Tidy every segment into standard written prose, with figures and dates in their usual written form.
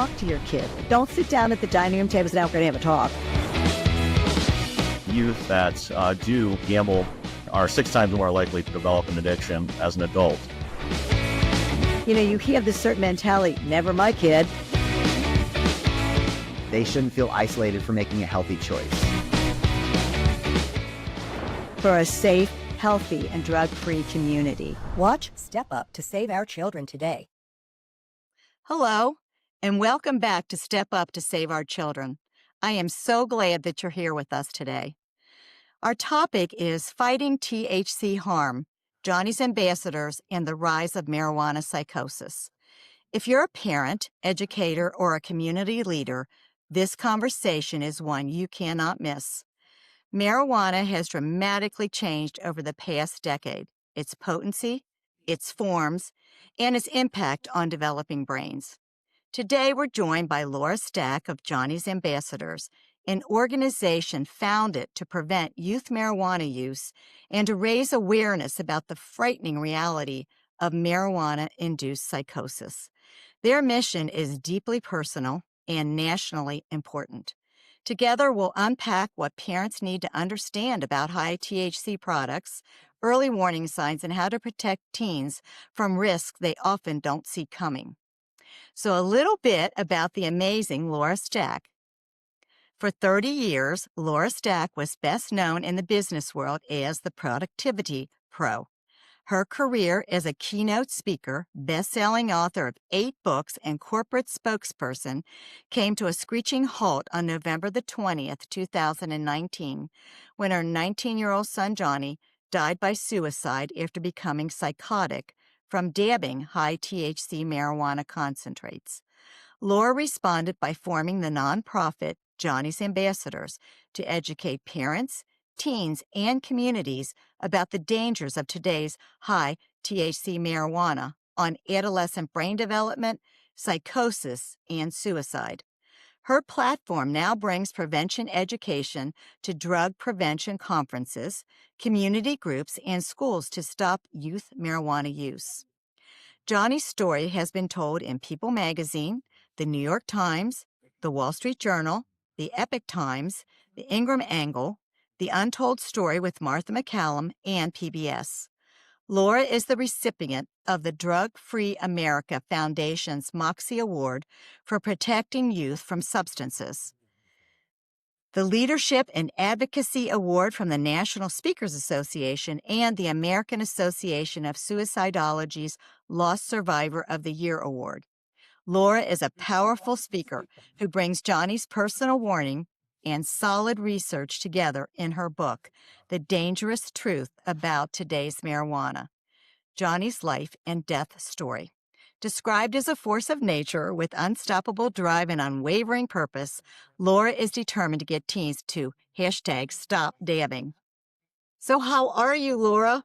talk to your kid. Don't sit down at the dining room table and say, now we're going to have a talk. Youth that do gamble are 6 times more likely to develop an addiction as an adult. You have this certain mentality, never my kid. They shouldn't feel isolated for making a healthy choice. For a safe, healthy, and drug-free community. Watch Step Up to Save Our Children today. Hello, and welcome back to Step Up to Save Our Children. I am so glad that you're here with us today. Our topic is Fighting THC Harm, Johnny's Ambassadors, and the Rise of Marijuana Psychosis. If you're a parent, educator, or a community leader, this conversation is one you cannot miss. Marijuana has dramatically changed over the past decade, its potency, its forms, and its impact on developing brains. Today, we're joined by Laura Stack of Johnny's Ambassadors, an organization founded to prevent youth marijuana use and to raise awareness about the frightening reality of marijuana-induced psychosis. Their mission is deeply personal and nationally important. Together, we'll unpack what parents need to understand about high THC products, early warning signs, and how to protect teens from risks they often don't see coming. So a little bit about the amazing Laura Stack. For 30 years, Laura Stack was best known in the business world as the Productivity Pro. Her career as a keynote speaker, best-selling author of 8 books, and corporate spokesperson came to a screeching halt on November the 20th, 2019, when her 19-year-old son Johnny died by suicide after becoming psychotic from dabbing high THC marijuana concentrates. Laura responded by forming the nonprofit Johnny's Ambassadors to educate parents, teens, and communities about the dangers of today's high THC marijuana on adolescent brain development, psychosis, and suicide. Her platform now brings prevention education to drug prevention conferences, community groups, and schools to stop youth marijuana use. Johnny's story has been told in People magazine, the New York Times, the Wall Street Journal, the Epoch Times, the Ingram Angle, The Untold Story with Martha McCallum, and PBS. Laura is the recipient of the Drug-Free America Foundation's Moxie Award for protecting youth from substances, the Leadership and Advocacy Award from the National Speakers Association, and the American Association of Suicidology's Lost Survivor of the Year Award. Laura is a powerful speaker who brings Johnny's personal warning and solid research together in her book, The Dangerous Truth About Today's Marijuana, Johnny's Life and Death Story. Described as a force of nature with unstoppable drive and unwavering purpose, Laura is determined to get teens to #stop dabbing. So how are you, Laura?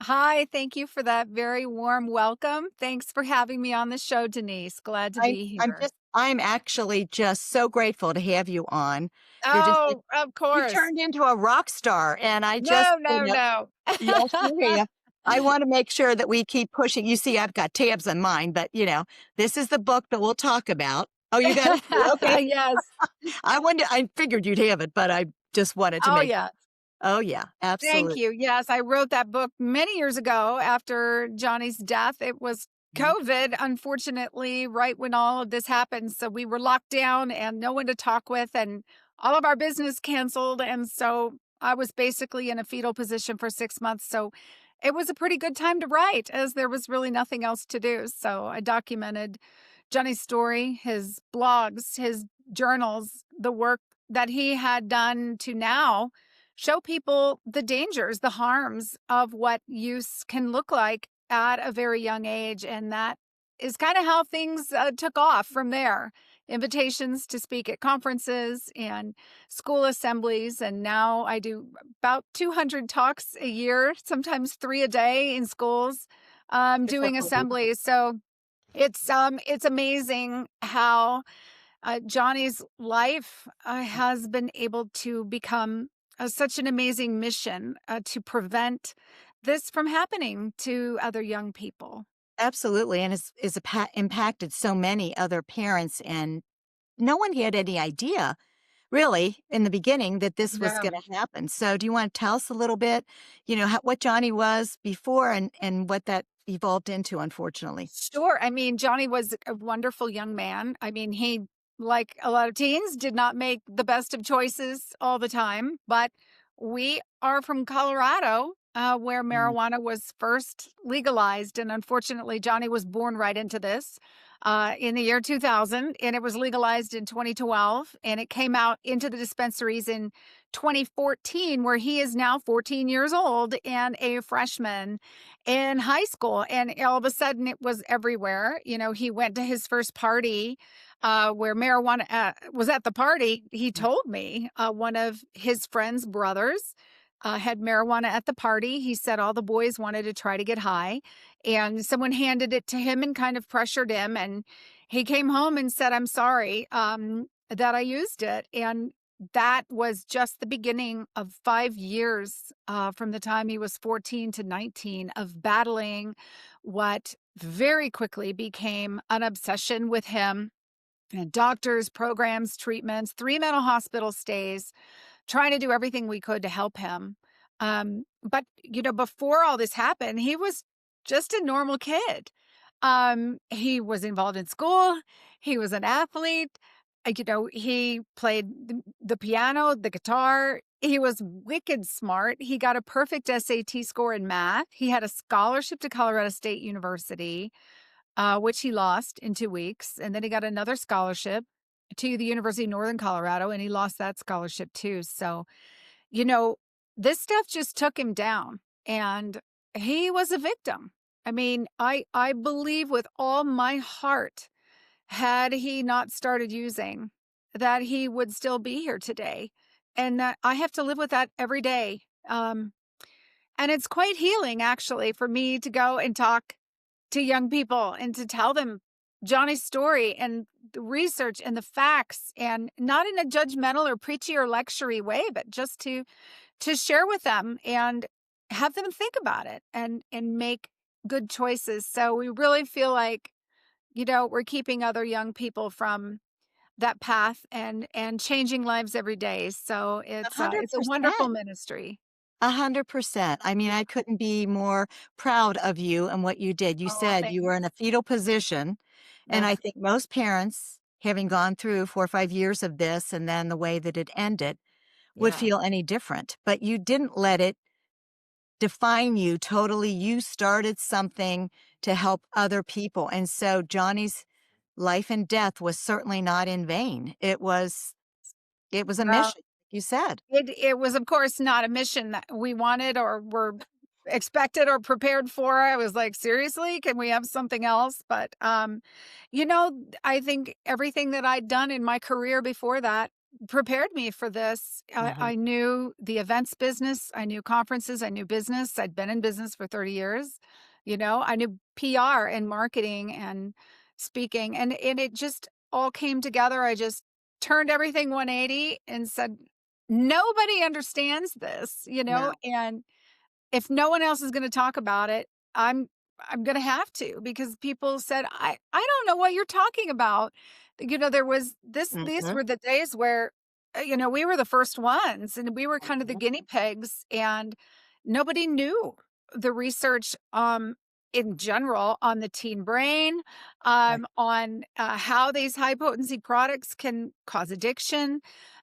Hi, thank you for that very warm welcome. Thanks for having me on the show, Denise. Glad to be here. I'm actually just so grateful to have you on. Oh, of You course. turned into a rock star, and I No. yes, Maria. I want to make sure that we keep pushing. You see, I've got tabs on mine, but this is the book that we'll talk about. Oh, you got it? Okay. Yes. I figured you'd have it, but I just wanted to make. Yeah. Oh, yeah, absolutely. Thank you. Yes, I wrote that book many years ago after Johnny's death. It was COVID, unfortunately, right when all of this happened. So we were locked down and no one to talk with, and all of our business canceled. And so I was basically in a fetal position for 6 months. So it was a pretty good time to write, as there was really nothing else to do. So I documented Johnny's story, his blogs, his journals, the work that he had done to now show people the dangers, the harms of what use can look like at a very young age. And that is kind of how things took off from there. Invitations to speak at conferences and school assemblies. And now I do about 200 talks a year, sometimes 3 a day in schools, doing assemblies. So it's amazing how Johnny's life has been able to become such an amazing mission to prevent this from happening to other young people. Absolutely, and impacted so many other parents, and no one had any idea, really, in the beginning that this was No. gonna happen. So do you wanna tell us a little bit, how what Johnny was before and what that evolved into, unfortunately? Sure. I mean, Johnny was a wonderful young man. I mean, he, like a lot of teens, did not make the best of choices all the time, but we are from Colorado, where Mhm. marijuana was first legalized. And unfortunately, Johnny was born right into this in the year 2000, and it was legalized in 2012. And it came out into the dispensaries in 2014, where he is now 14 years old and a freshman in high school, and all of a sudden it was everywhere. He went to his first party where marijuana was at the party. He told me one of his friend's brothers had marijuana at the party. He said all the boys wanted to try to get high, and someone handed it to him and kind of pressured him. And he came home and said, "I'm sorry that I used it." And that was just the beginning of 5 years from the time he was 14 to 19 of battling what very quickly became an obsession with him. And doctors, programs, treatments, 3 mental hospital stays, trying to do everything we could to help him. But before all this happened, he was just a normal kid. He was involved in school. He was an athlete. He played the piano, the guitar. He was wicked smart. He got a perfect SAT score in math. He had a scholarship to Colorado State University, which he lost in 2 weeks. And then he got another scholarship to the University of Northern Colorado, and he lost that scholarship too. So, you know, this stuff just took him down, and he was a victim. I mean, I believe with all my heart, had he not started using, that he would still be here today. And that I have to live with that every day. And it's quite healing, actually, for me to go and talk to young people and to tell them Johnny's story and the research and the facts, and not in a judgmental or preachy or lectury way, but just to share with them and have them think about it and make good choices. So we really feel like, we're keeping other young people from that path and changing lives every day. So A it's a 100%. wonderful ministry. 100%. I mean, I couldn't be more proud of you and what you did. You Oh, said you were thanks. in a fetal position, and I Yes. think most parents, having gone through 4 or 5 years of this and then the way that it ended, would Yeah. feel any different. But you didn't let it define you totally. You started something to help other people. And so Johnny's life and death was certainly not in vain. It was a Well, mission, like you said. it was, of course, not a mission that we wanted or were expected or prepared for. I was like, seriously, can we have something else? But I think everything that I'd done in my career before that prepared me for this. Mhm. I knew the events business, I knew conferences, I knew business. I'd been in business for 30 years. I knew PR and marketing and speaking, and it just all came together. I just turned everything 180 and said, nobody understands this, No. and if no one else is going to talk about it, I'm going to have to, because people said, I don't know what you're talking about. There was these Mhm. were the days where we were the first ones, and we were kind of the Mhm. guinea pigs, and nobody knew the research in general on the teen brain, Right. on how these high potency products can cause addiction,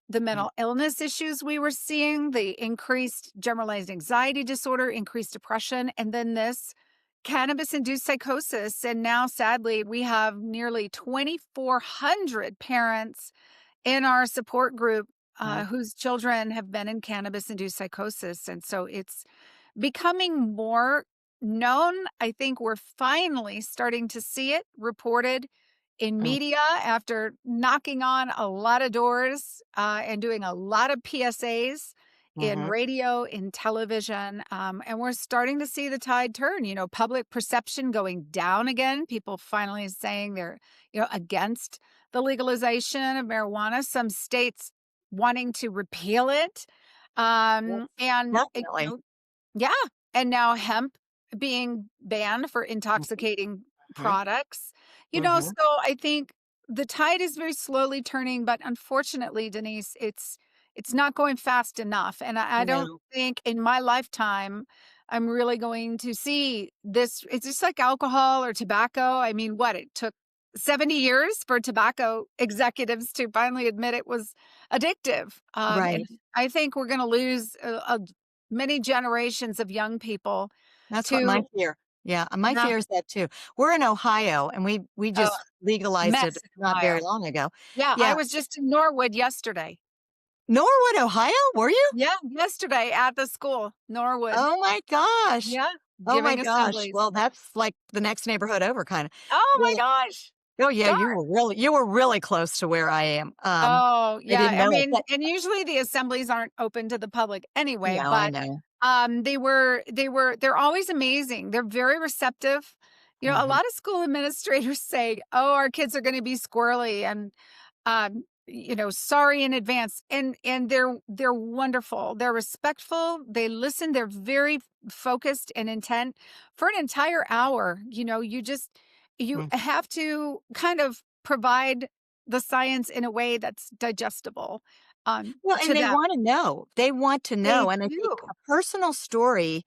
the Mm. mental illness issues we were seeing, the increased generalized anxiety disorder, increased depression, and then this cannabis induced psychosis. And now, sadly, we have nearly 2,400 parents in our support group Right. whose children have been in cannabis induced psychosis. And so it's becoming more known. I think we're finally starting to see it reported in Mm. media after knocking on a lot of doors and doing a lot of PSAs in Mhm. radio, in television. And we're starting to see the tide turn, public perception going down again. People finally saying they're, against the legalization of marijuana. Some states wanting to repeal it. Yes, And, definitely. yeah. And now hemp being banned for Mhm. intoxicating products. Mm-hmm. So I think the tide is very slowly turning, but unfortunately, Denise, it's not going fast enough. And I don't No. think in my lifetime I'm really going to see this. It's just like alcohol or tobacco. I mean, what it took 70 years for tobacco executives to finally admit it was addictive. And Right. I think we're going to lose many generations of young people That's what my to fear. Yeah, my yeah, fear is that too. We're in Ohio, and we oh, just legalized it mess in not very Ohio. long ago. Yeah, I Yeah. was just in Norwood yesterday. Norwood, Ohio? Were you? Yeah, yesterday at the school, Norwood. Oh my gosh. Yeah, Oh my giving gosh. assemblies. Well, that's like the next neighborhood over kinda. Oh my Well, gosh. oh yeah, Darn. you were really close to where I am. Oh, I yeah. didn't I know it, mean, but and usually the assemblies aren't open to the public anyway, no, I but know. they're always amazing. They're very receptive. A Mhm. lot of school administrators say, "Oh, our kids are going to be squirrely," and sorry in advance. And they're wonderful. They're respectful. They listen. They're very focused and intent for an entire hour. You Mm. have to kind of provide the science in a way that's digestible Well, to and they them. wanna know. They want to They know, and I think do. a personal story,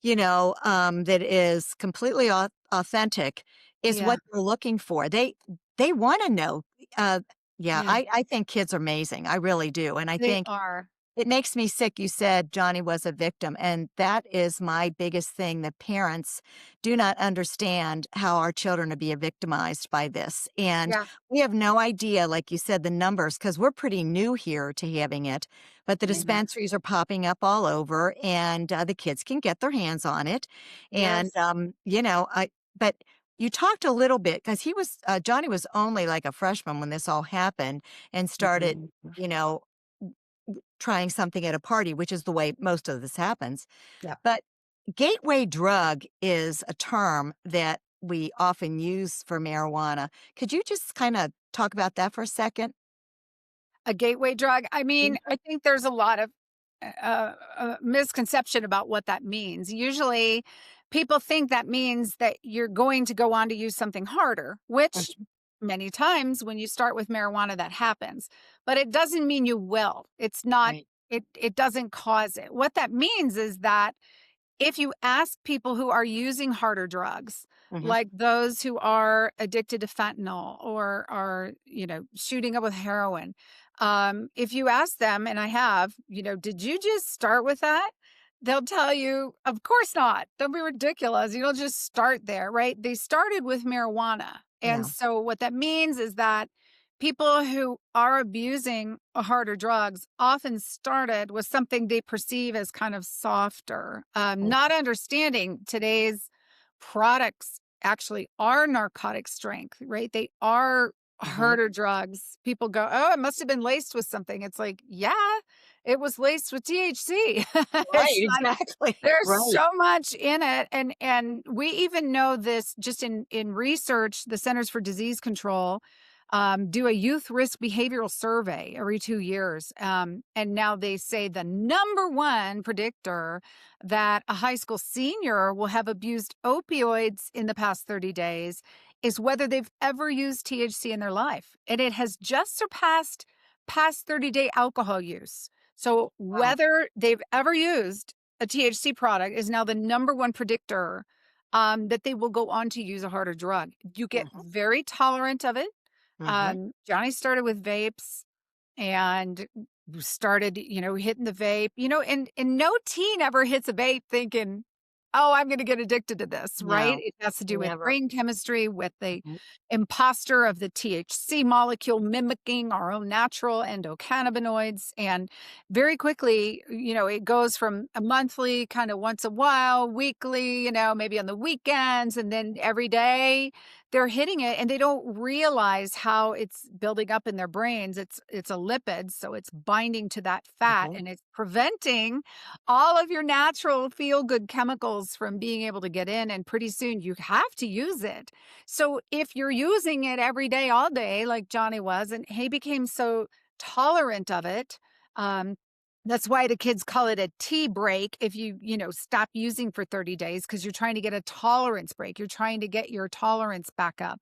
that is completely authentic is Yeah. what they're looking for. They wanna know. Uh, yeah, Yeah. I think kids are amazing. I really do, and I They think are. it makes me sick you said Johnny was a victim, and that is my biggest thing that parents do not understand how our children are being victimized by this, and Yeah. we have no idea, like you said, the numbers because 'cause we're pretty new here to having it, but the Mhm. dispensaries are popping up all over, and, the kids can get their hands on it, and, Yes. I but you talked a little bit because Johnny was only like a freshman when this all happened and started, Mhm. you know trying something at a party, which is the way most of this happens. Yeah. But gateway drug is a term that we often use for marijuana. Could you just kind of talk about that for a second? A gateway drug. I Mhm. mean, I think there's a lot of misconception about what that means. Usually, people think that means that you're going to go on to use something harder, which Mhm. many times when you start with marijuana, that happens. But it doesn't mean you will. It's not. Right. It doesn't cause it. What that means is that if you ask people who are using harder drugs, Hmm. like those who are addicted to fentanyl or are, shooting up with heroin, if you ask them, and I have, did you just start with that? They'll tell you, of course not. Don't be ridiculous. You don't just start there, right? They started with marijuana. And Yeah. so what that means is that people who are abusing harder drugs often started with something they perceive as kind of softer, Mm. not understanding today's products actually are narcotic strength, right? They are Mhm. harder drugs. People go, oh, it must have been laced with something. It's like, yeah, it was laced with THC. Right. It's not. Exactly. There's Right. so much in it, and we even know this just in research. The Centers for Disease Control do a youth risk behavioral survey every 2 years, and now they say the number one predictor that a high school senior will have abused opioids in the past 30 days is whether they've ever used THC in their life, and it has just surpassed past 30-day alcohol use. So Wow. whether they've ever used a THC product is now the number one predictor that they will go on to use a harder drug. You get Hmm. very tolerant of it. Hmm. Johnny started with vapes and started, hitting the vape, and no teen ever hits a vape thinking, oh, I'm going to get addicted to this, right? No, It has to do with never. brain chemistry, with the Mhm. imposter of the THC molecule mimicking our own natural endocannabinoids. And very quickly, it goes from a monthly, kind of once a while, weekly, maybe on the weekends, and then every day they're hitting it and they don't realize how it's building up in their brains. It's a lipid, so it's binding to that fat Mhm. and it's preventing all of your natural feel good chemicals from being able to get in, and pretty soon you have to use it. So if you're using it every day all day like Johnny was, and he became so tolerant of it, um That's why the kids call it a tea break if you stop using for 30 days because you're trying to get a tolerance break. You're trying to get your tolerance back up.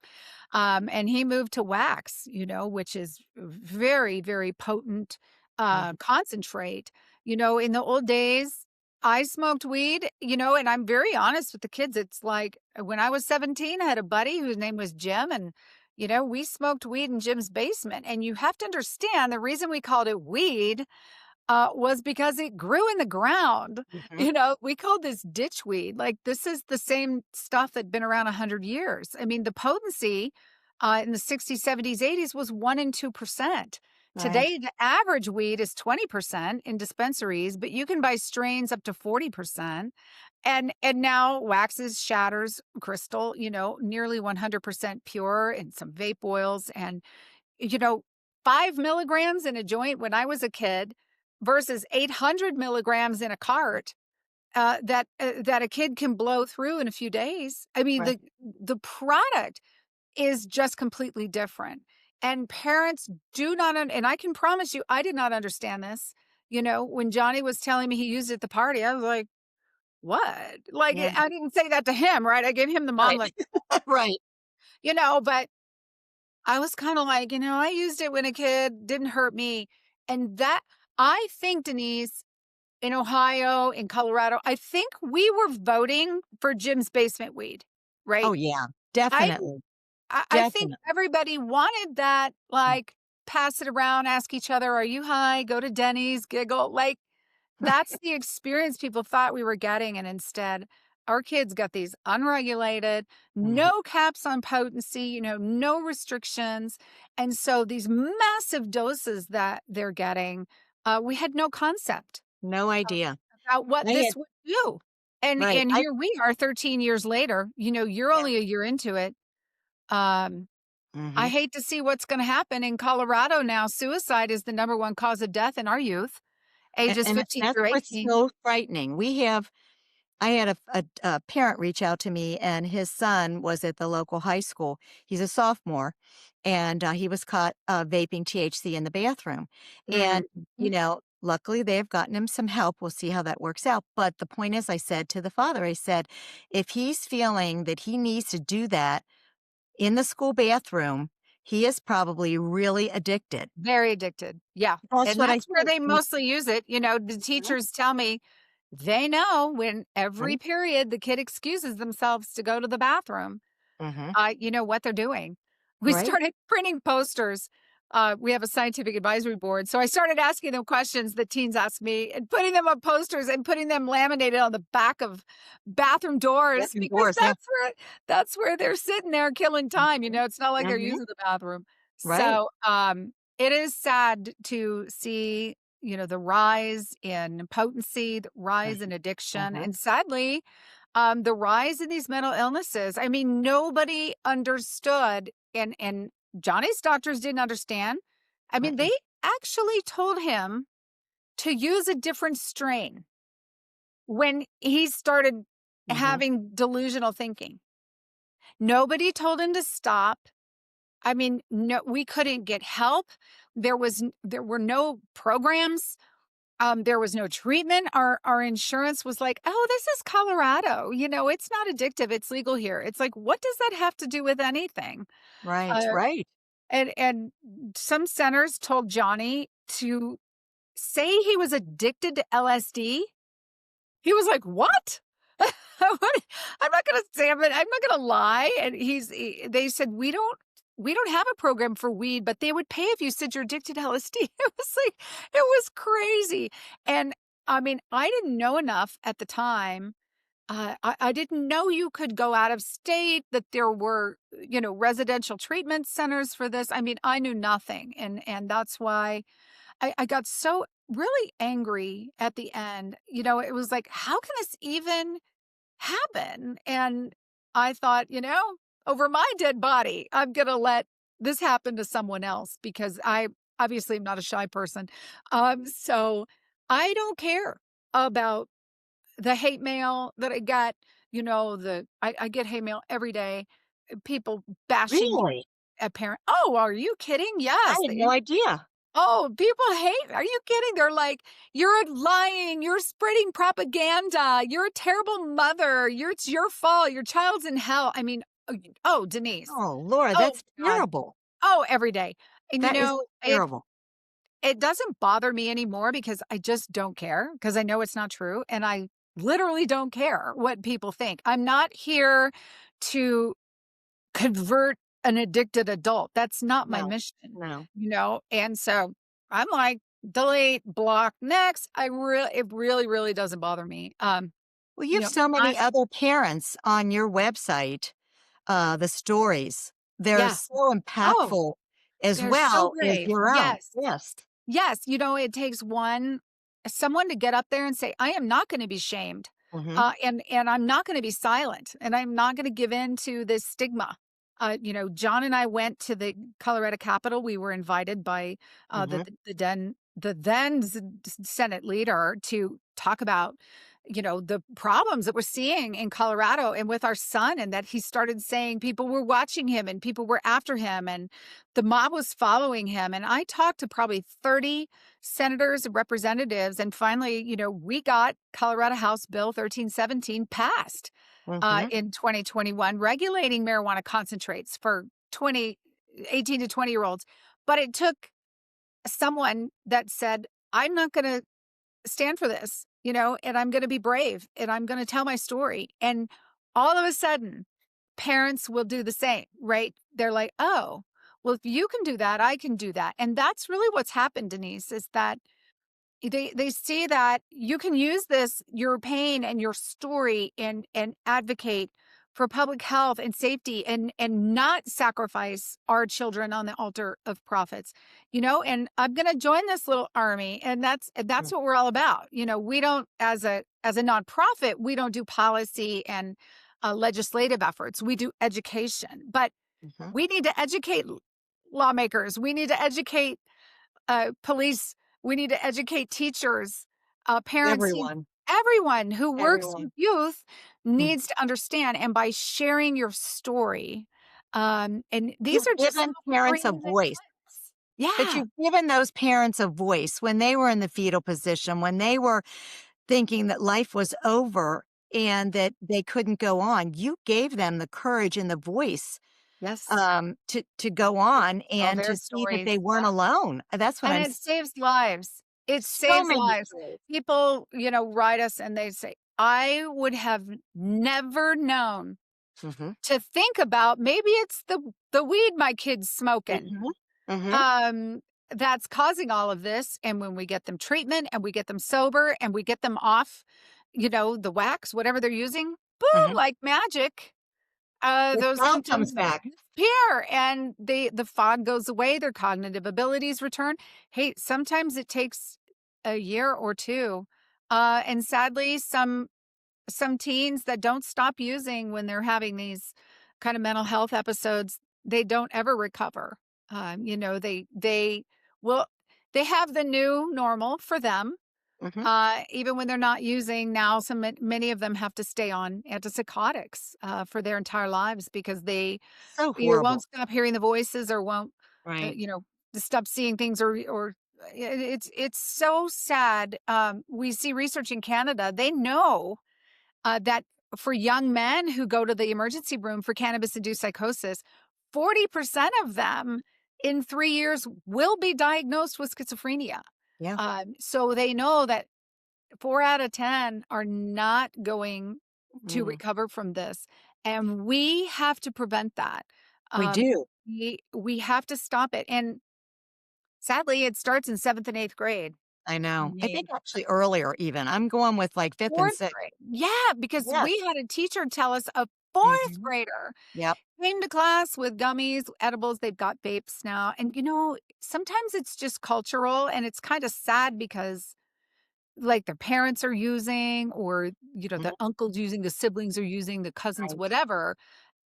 And he moved to wax, which is very, very potent concentrate. In the old days, I smoked weed, and I'm very honest with the kids. It's like when I was 17, I had a buddy whose name was Jim, and we smoked weed in Jim's basement. And you have to understand the reason we called it weed was because it grew in the ground. We called this ditchweed. Like, this is the same stuff that'd been around 100 years. I mean, the potency in the 60s, 70s, 80s was 1% and 2%. Today, the average weed is 20% in dispensaries, but you can buy strains up to 40%. And now waxes, shatters, crystal, nearly 100% pure, and some vape oils. And, 5 milligrams in a joint when I was a kid versus 800 milligrams in a cart that a kid can blow through in a few days. I mean, the product is just completely different. And parents do not, and I can promise you, I did not understand this. When Johnny was telling me he used it at the party, I was like, what? Like, I didn't say that to him, right? I gave him the mom, like, Right. but I was kind of like, I used it when a kid, didn't hurt me. And that, I think, Denise, in Ohio, in Colorado, I think we were voting for Jim's basement weed, right? Oh, yeah, definitely. I think everybody wanted that, like, pass it around, ask each other, are you high? Go to Denny's, giggle. Like, that's the experience people thought we were getting. And instead, our kids got these unregulated, no caps on potency, no restrictions. And so these massive doses that they're getting, we had no concept. No idea. About what this would do. And here we are 13 years later, you're only a year into it. I hate to see what's going to happen in Colorado now. Suicide is the #1 cause of death in our youth, ages 15 through 18. What's so frightening. I had a parent reach out to me, and his son was at the local high school. He's a sophomore, and he was caught vaping THC in the bathroom. And, luckily they've gotten him some help. We'll see how that works out. But the point is, I said to the father, I said, if he's feeling that he needs to do that in the school bathroom, he is probably really addicted. Very addicted. Yeah. That's where they mostly use it. The teachers tell me they know when every period the kid excuses themselves to go to the bathroom, what they're doing. We started printing posters. We have a scientific advisory board. So I started asking them questions that teens ask me and putting them on posters and putting them laminated on the back of bathroom doors. Because that's where they're sitting there killing time. It's not like they're using the bathroom. Right. So it is sad to see, the rise in potency, the rise in addiction, and sadly, the rise in these mental illnesses. I mean, nobody understood, and Johnny's doctors didn't understand. I mean, they actually told him to use a different strain when he started having delusional thinking. Nobody told him to stop. I mean, no, we couldn't get help. There were no programs. There was no treatment. Our insurance was like, oh, this is Colorado. It's not addictive. It's legal here. It's like, what does that have to do with anything? Right. And some centers told Johnny to say he was addicted to LSD. He was like, what? I'm not going to say it. I'm not going to lie. And they said, we don't have a program for weed, but they would pay if you said you're addicted to LSD. It was crazy. And I mean, I didn't know enough at the time. I didn't know you could go out of state, that there were, residential treatment centers for this. I mean, I knew nothing. And that's why I got so really angry at the end. It was like, how can this even happen? And I thought, over my dead body, I'm going to let this happen to someone else, because I obviously am not a shy person. So I don't care about the hate mail that I got. I get hate mail every day. People bashing Really? a parent. Oh, are you kidding? Yes. I had no idea. Oh, people hate. Are you kidding? They're like, you're lying. You're spreading propaganda. You're a terrible mother. It's your fault. Your child's in hell. I mean, oh, Denise. Oh, Laura, Oh, that's God. terrible. Oh, every day. And That is it terrible. it doesn't bother me anymore because I just don't care because I know it's not true. And I literally don't care what people think. I'm not here to convert an addicted adult. That's not my No, mission, no. And so I'm like, delete, block, next. It really, really doesn't bother me. Well, you have so I many other parents on your website, the stories. They're yeah. so Oh, impactful as they're so well as brave. your own. Yes. Yes. Yes. It takes someone to get up there and say, I am not going to be shamed. Mhm. And I'm not going to be silent and I'm not going to give in to this stigma. John and I went to the Colorado Capitol. We were invited by Mhm. the then Senate leader to talk about, the problems that we're seeing in Colorado and with our son, and that he started saying people were watching him and people were after him and the mob was following him. And I talked to probably 30 senators and representatives. And finally, we got Colorado House Bill 1317 passed Mhm. in 2021, regulating marijuana concentrates for 18 to 20-year-olds. But it took someone that said, I'm not going to stand for this, and I'm going to be brave and I'm going to tell my story. And all of a sudden, parents will do the same, right? They're like, oh, well, if you can do that, I can do that. And that's really what's happened, Denise, is that they see that you can use your pain and your story and advocate for public health and safety and not sacrifice our children on the altar of profits. And I'm going to join this little army, and that's Mm. what we're all about. We don't, as a nonprofit, we don't do policy and legislative efforts. We do education, but Mhm. we need to educate lawmakers. We need to educate police. We need to educate teachers, parents. Everyone. Everyone who works with Everyone. youth Mm. needs to understand. And by sharing your story, and these You've are just given three parents a minute voice. clips. But Yeah. you've given those parents a voice when they were in the fetal position, when they were thinking that life was over and that they couldn't go on. You gave them the courage and the voice Yes. to go on Tell and their to see that stories. they weren't alone. That's what And I'm it saves lives. It so saves many lives. stories. People, write us and they say, I would have never known Mhm. to think about, maybe it's the weed my kid's smoking. Mhm. Mhm. um that's causing all of this. And when we get them treatment and we get them sober and we get them off, the wax, whatever they're using, boom, Mhm. like magic, The those sound comes symptoms back. disappear and the fog goes away, their cognitive abilities return. Hey, sometimes it takes a year or two. And sadly, some teens that don't stop using when they're having these kind of mental health episodes, they don't ever recover. They will, they have the new normal for them. Mhm. Even when they're not using now, many of them have to stay on antipsychotics for their entire lives because they So either won't horrible. stop hearing the voices or won't, Right. stop seeing things or it's so sad. We see research in Canada. They know that for young men who go to the emergency room for cannabis-induced psychosis, 40% of them in 3 years will be diagnosed with schizophrenia. Yeah. So they know that 4 out of 10 are not going to Mm. recover from this, and we have to prevent that. We Um, do. we have to stop it, and sadly, it starts in 7th and 8th grade. I I know. I think mean, actually earlier even. I'm going with like 5th and 4th 6th. grade. Yeah, because Yes. we had a teacher tell us a 4th Mhm. grader Yep. came to class with gummies, edibles. They've got vapes now. And, sometimes it's just cultural and it's kind of sad because like their parents are using, or, Mhm. the uncles using, the siblings are using, the cousins, Right. whatever.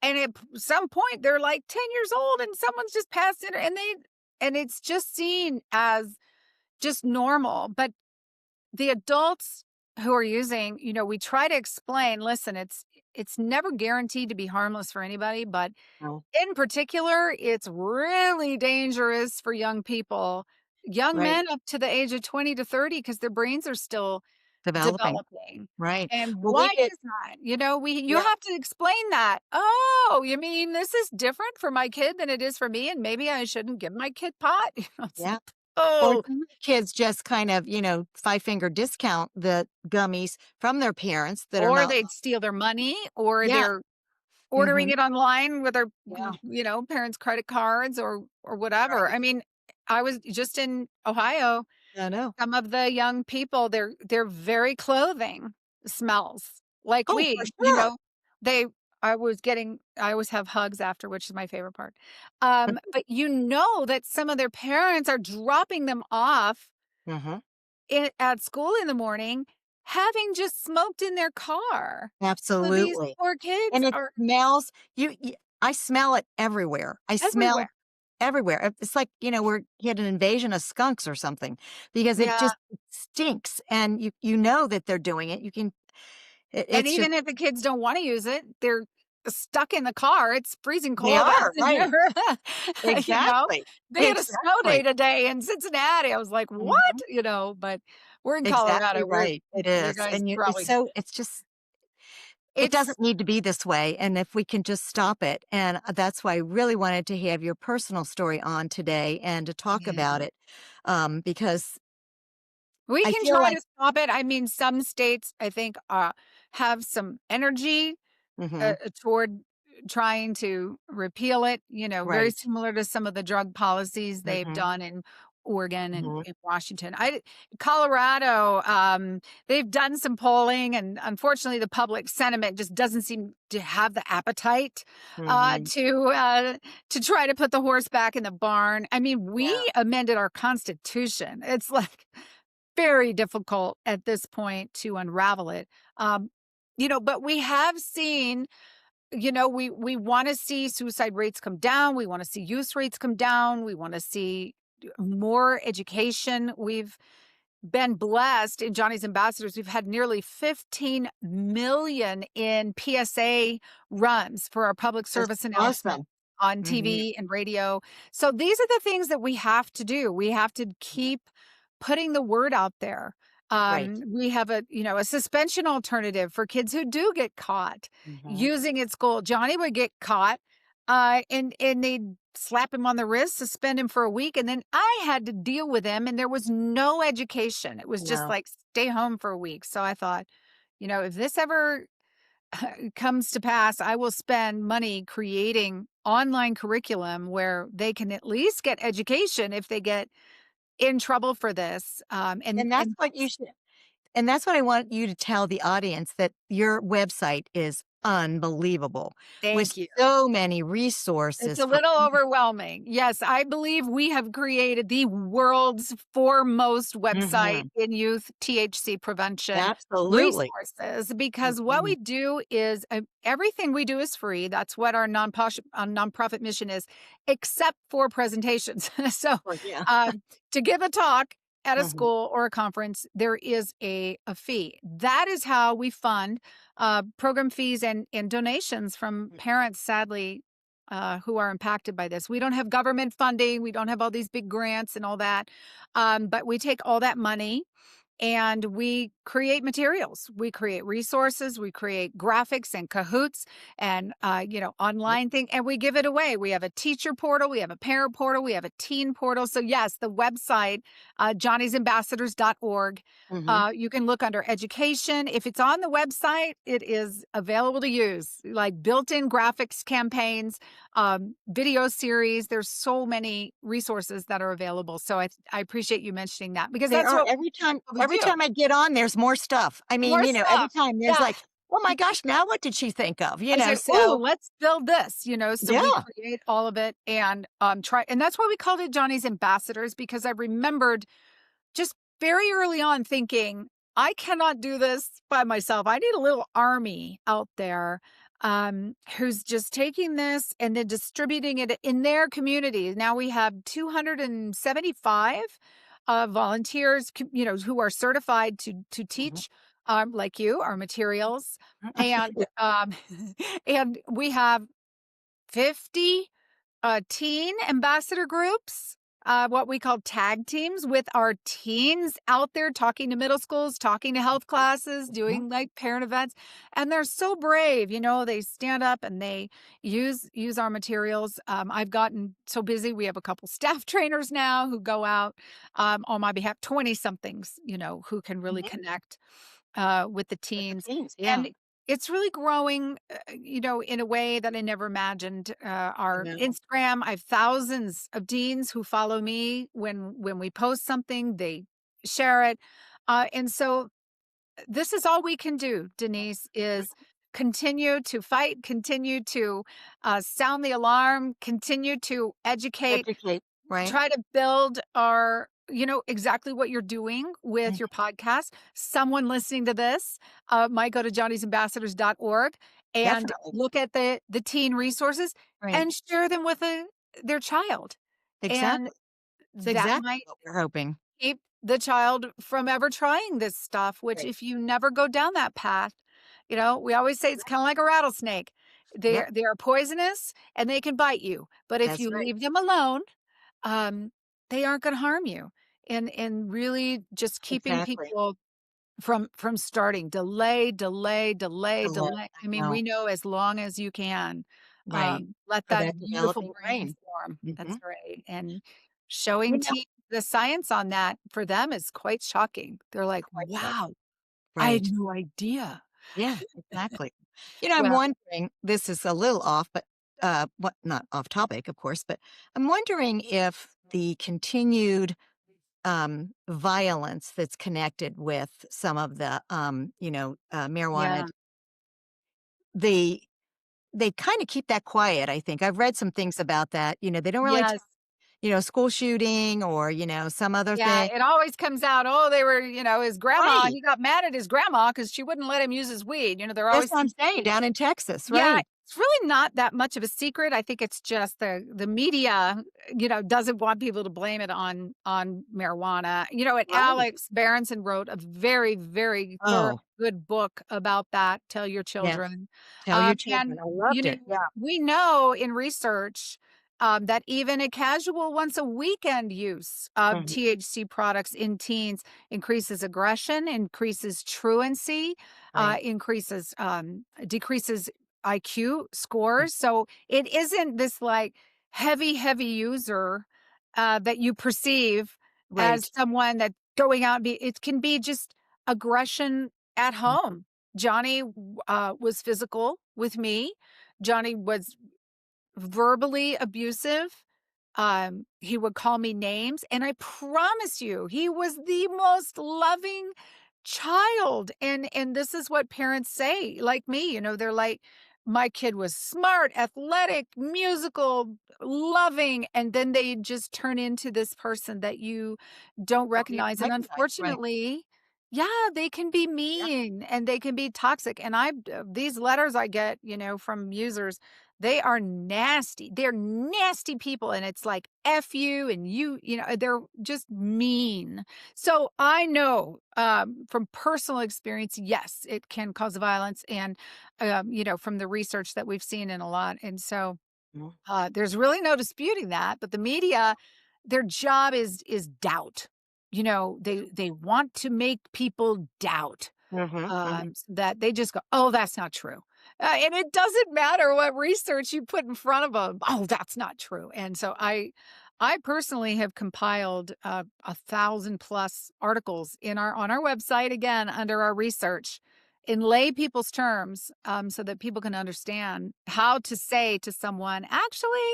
And at some point they're like 10 years old and someone's just passed it and it's just seen as just normal. But the adults who are using, we try to explain, listen, it's never guaranteed to be harmless for anybody, but No. in particular, it's really dangerous for young people young Right. men up to the age of 20 to 30 because their brains are still Developing. developing. Right. And Well, why we did. is that? You Yeah. have to explain that. Oh, you mean this is different for my kid than it is for me, and maybe I shouldn't give my kid pot? It's Yeah. like, Or oh, some of the kids just kind of, five-finger discount the gummies from their parents that are or not. they'd steal their money, or Yeah. they're ordering Mhm. it online with their, Yeah. parents' credit cards or whatever. Right. I mean, I was just in Ohio. I know. Some of the young people, their very clothing smells like Oh, for weed. sure. They I always have hugs after, which is my favorite part. But that some of their parents are dropping them off Mhm. at school in the morning, having just smoked in their car. So these Absolutely. poor kids And it are smells I smell it everywhere. I smell everywhere. everywhere. It's like, we're get an invasion of skunks or something because it Yeah. just stinks and you know that they're doing it. You can And it's just even if the kids don't wanna use it, they're stuck in the car. It's freezing they cold out are, right. there. You know? Exactly. They had a snow day Exactly. today in Cincinnati. I was like, "What?" Mhm. But we're in Exactly Colorado. right. It You is. guys And probably it's just it it's doesn't need to be this way, and if we can just stop it, and that's why I really wanted to have your personal story on today and to talk yeah. about it, because We I can feel try like to stop it. I mean, some states, I think, have some energy Mhm, toward trying to repeal it, very right. similar to some of the drug policies they've Mhm, done in Oregon and mhm. in Washington. Colorado, they've done some polling, and unfortunately, the public sentiment just doesn't seem to have the appetite Mhm. to try to put the horse back in the barn. I mean, we Yeah. amended our constitution. It's like very difficult at this point to unravel it. But we have seen, we want to see suicide rates come down. We want to see use rates come down. We want to see more education. We've been blessed in Johnny's Ambassadors. We've had nearly 15 million in PSA runs for our public That's service announcement awesome. on Mhm. TV and radio. So these are the things that we have to do. We have to keep putting the word out there. Right. We have a suspension alternative for kids who do get caught Mhm. using at school. Johnny would get caught, and they'd slap him on the wrist, suspend him for a week, and then I had to deal with him, and there was no education. It was just Yeah. like stay home for a week. So I thought, if this ever comes to pass, I will spend money creating online curriculum where they can at least get education if they get in trouble for this. And And that's and what you should And that's what I want you to tell the audience, that your website is unbelievable with thank you. so many It's resources a for little people. overwhelming. Yes, I believe we have created the world's foremost website Mhm. in youth THC prevention Absolutely. resources, because what Mhm. we do is everything we do is free. That's what our nonprofit mission is, except for presentations. So Well, yeah. to give a talk at a Mhm. school or a conference, there is a fee. That is how we fund program fees and donations from parents, sadly, who are impacted by this. We don't have government funding. We don't have all these big grants and all that. But we take all that money and we create materials. We create resources. We create graphics and Kahoots and Yep. online thing, and we give it away. We have a teacher portal. We have a parent portal. We have a teen portal. So yes, the website, johnnysambassadors.org. Mhm. You can look under education. If it's on the website, it is available to use, like built-in graphics campaigns, video series. There's so many resources that are available. So I appreciate you mentioning that, because There that's are what we every do. time I get on, there's more stuff. I mean, More every stuff. time there's Yeah. like, "Oh my gosh, now what did she think of?" I say, "Ooh, So let's build this," so we yeah. create all of it and and that's why we called it Johnny's Ambassadors, because I remembered just very early on thinking, I cannot do this by myself. I need a little army out there who's just taking this and then distributing it in their communities. Now we have 275 volunteers, who are certified to Mhm. teach, like you, our materials, and and we have 50 teen ambassador groups. what we call tag teams with our teens out there talking to middle schools, talking to health classes, doing like parent events. And they're so brave, they stand up and they use our materials. I've gotten so busy. We have a couple staff trainers now who go out on my behalf, 20 somethings, who can really connect with the With the teens. teens, yeah. And it's really growing, in a way that I never imagined. Our know. Instagram, I have thousands of teens who follow me. When we post something, they share it. And so this is all we can do, Denise, is continue to fight, continue to sound the alarm, continue to educate, Educate, right? try to build our exactly what you're doing with your podcast. Someone listening to this might go to johnny'sambassadors.org and Definitely. look at the teen resources Right. and share them with their child. Exactly. And It's that exactly might what we're hoping. keep the child from ever trying this stuff, which Right. if you never go down that path, we always say it's kind of like a rattlesnake. Yep. They are poisonous and they can bite you. But if That's you right. leave them alone, they aren't going to harm you. And really just keeping Exactly. people from starting. Delay. Delay, I mean, know. we know as long as you can. Right. Let For that that beautiful developing brain brain. form. That's Mhm. right. And You showing know, the science on that for them is quite shocking. They're like, quite shocking. wow, I had Right. no idea. Yeah, exactly. I'm Well, wondering, this is a little off, but what not off topic, of course, but I'm wondering if the continued violence that's connected with some of the marijuana, yeah. they they kind of keep that quiet, I think. I've read some things about that. They don't really Yes. school shooting or, some other Yeah, thing. it always comes out, oh, they were, his grandma, Right. he got mad at his grandma because she wouldn't let him use his weed. They're That's always what I'm saying, down in Texas, Yeah, right. it's really not that much of a secret. I think it's just the media, doesn't want people to blame it on marijuana. And Right. Alex Berenson wrote a very, very thorough, Oh, good book about that. Tell your yeah. children. Tell your And children. I loved it. Yeah. we know in research that even a casual once a weekend use of Mhm. THC products in teens increases aggression, increases truancy, Right. decreases IQ scores. So it isn't this like heavy user that you perceive as Right. someone that's going out. It can be just aggression at Mhm. home. Johnny was physical with me. Johnny was verbally abusive. He would call me names, and I promise you, he was the most loving child. And this is what parents say, like me, they're like, my kid was smart, athletic, musical, loving, and then they just turn into this person that you don't Don't even recognize. And recognize. Right. unfortunately, yeah, they can be Yeah. mean and they can be toxic. And these letters I get, from users, they are nasty. They're nasty people. And it's like, F you and they're just mean. So I know from personal experience, yes, it can cause violence. And, from the research that we've seen in a lot. And so Mhm. there's really no disputing that. But the media, their job is doubt. They want to make people doubt Mhm. Mhm. so that they just go, oh, that's not true. And it doesn't matter what research you put in front of them. Oh, that's not true. And so I personally have compiled 1,000+ articles on our website, again, under our research in lay people's terms, so that people can understand how to say to someone, actually,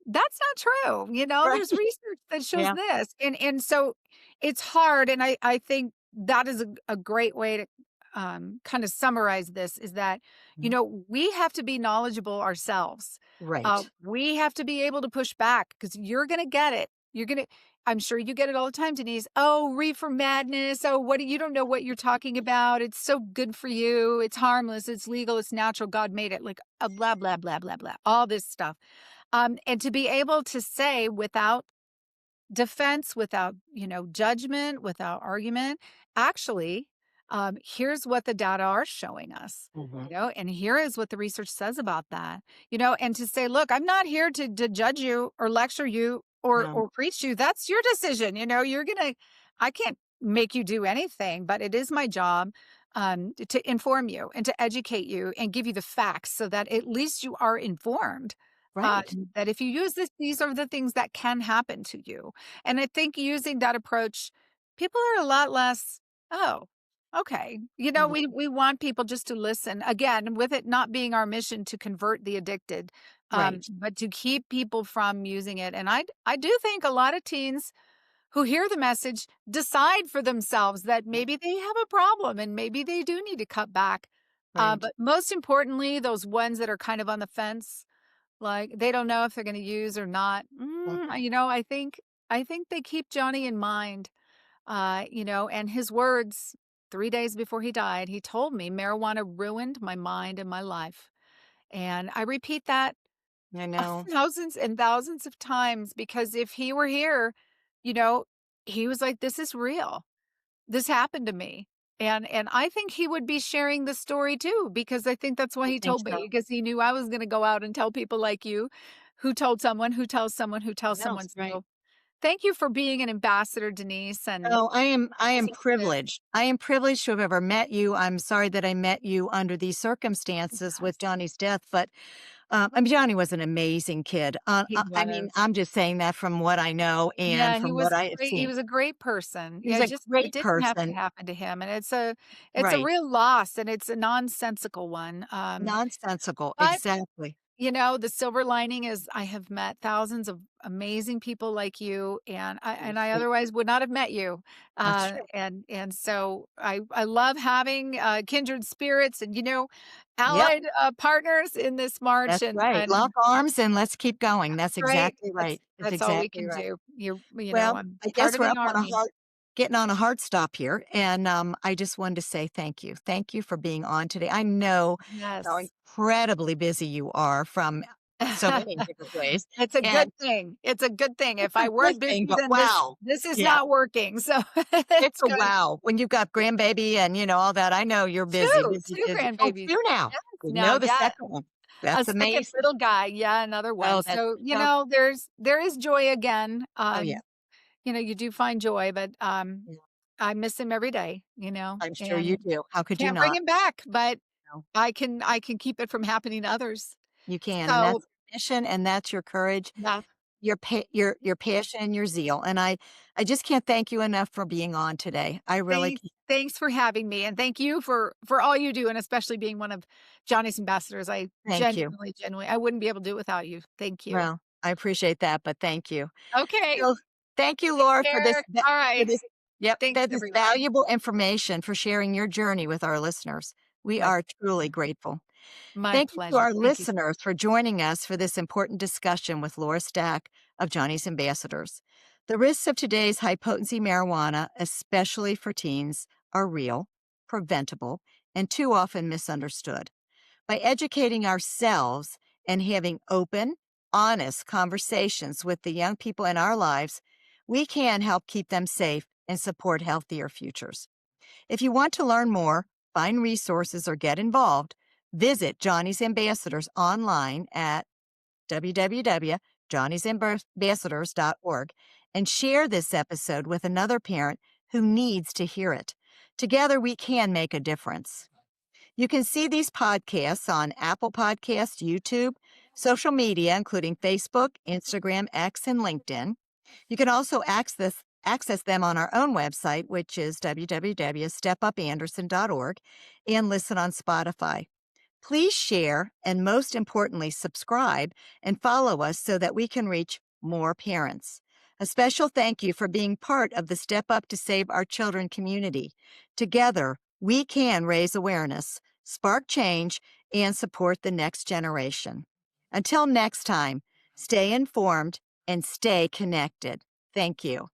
that's not true. Right. There's research that shows Yeah. this. And so it's hard. And I think that is a great way to kind of summarize this, is that, Mhm. we have to be knowledgeable ourselves. Right. We have to be able to push back, because you're going to get it. I'm sure you get it all the time, Denise. Oh, reefer madness. Oh, you don't know what you're talking about. It's so good for you. It's harmless. It's legal. It's natural. God made it. Like blah, blah, blah, blah, blah. All this stuff. And to be able to say without defense, without, judgment, without argument, actually, here's what the data are showing us, Mhm. and here is what the research says about that, and to say, look, I'm not here to judge you or lecture you No. or preach to you, that's your decision. I can't make you do anything, but it is my job to inform you and to educate you and give you the facts so that at least you are informed. Right. That if you use this, these are the things that can happen to you. And I think using that approach, people are a lot less, oh, okay. Mhm. We want people just to listen. Again, with it not being our mission to convert the addicted, Right. but to keep people from using it. And I do think a lot of teens who hear the message decide for themselves that maybe they have a problem and maybe they do need to cut back. Right. But most importantly, those ones that are kind of on the fence, like they don't know if they're going to use or not. Mm. I think they keep Johnny in mind. And his words 3 days before he died, he told me marijuana ruined my mind and my life. And I repeat that I know. thousands and thousands of times because if he were here, you know, he was like, this is real. This happened to me. And I think he would be sharing the story too, because I think that's why I he think told so. me, because he knew I was going to go out and tell people like you who told someone, who tells someone, who tells No, someone. right. So thank you for being an ambassador, Denise. And Oh, I am using this. privileged. I am privileged to have ever met you. I'm sorry that I met you under these circumstances with Yes, Johnny's death, but I mean, Johnny was an amazing kid. he I mean, was. I'm just saying that from what I know and Yeah, he from was what I have great. He seen. was a great person. He was Yeah, a just it great didn't have to person, happen to him, and it's a right? real loss, and it's a nonsensical one. Nonsensical, But exactly. the silver lining is I have met thousands of amazing people like you, and I Thank otherwise would not have met you. That's true. And so I love having kindred spirits and Yep, allied partners in this march, that's and right. and Lock arms and let's keep going. That's right. exactly That's right. It's that's all we exactly can right. do. Well, I'm I part guess of we're an up on a army. hard getting on a hard stop here, and I just wanted to say thank you. Thank you for being on today. I know how Yes. incredibly busy you are from so many different ways, It's a and good thing. It's a good thing. it's If a I good weren't busy, thing, but then this wow. this is Yeah, not working. So it's it's a good. wow. When you've got grandbaby and, all that, I know you're busy, Two, busy, two busy. Oh, grandbabies. 2 now. Yes. Didn't Now, know the yeah, second one. a That's second amazing. little guy. Yeah, another one. Oh, that's So, so there is joy again. oh, yeah. You do find joy, but Yeah, I miss him every day, I'm sure you and do. How could you can't bring not? him back, but No, I can keep it from happening to others. you can, and So, that's your mission, and that's your courage, yeah. your passion and your zeal, and I just can't thank you enough for being on today. I really Thanks can't. thanks for having me, and thank you for all you do, and especially being one of Johnny's ambassadors. I Thank you. genuinely, I wouldn't be able to do it without you. Thank you. Well, I appreciate that, but thank you. Okay, So, thank you, take Laura, for care. All for right. this yep, Thanks, that is everyone. valuable information for sharing your journey with our listeners. We My are truly grateful. my Thank you to pleasure. our Thank you. listeners for joining us for this important discussion with Laura Stack of Johnny's Ambassadors. The risks of today's high potency marijuana, especially for teens, are real, preventable, and too often misunderstood. By educating ourselves and having open, honest conversations with the young people in our lives, we can help keep them safe and support healthier futures. If you want to learn more, find resources, or get involved, visit Johnny's Ambassadors online at www.johnnysambassadors.org and share this episode with another parent who needs to hear it. Together, we can make a difference. You can see these podcasts on Apple Podcasts, YouTube, social media, including Facebook, Instagram, X, and LinkedIn. You can also access them on our own website, which is www.stepupanderson.org, and listen on Spotify. Please share and, most importantly, subscribe and follow us so that we can reach more parents. A special thank you for being part of the Step Up to Save Our Children community. Together, we can raise awareness, spark change, and support the next generation. Until next time, stay informed and stay connected. Thank you.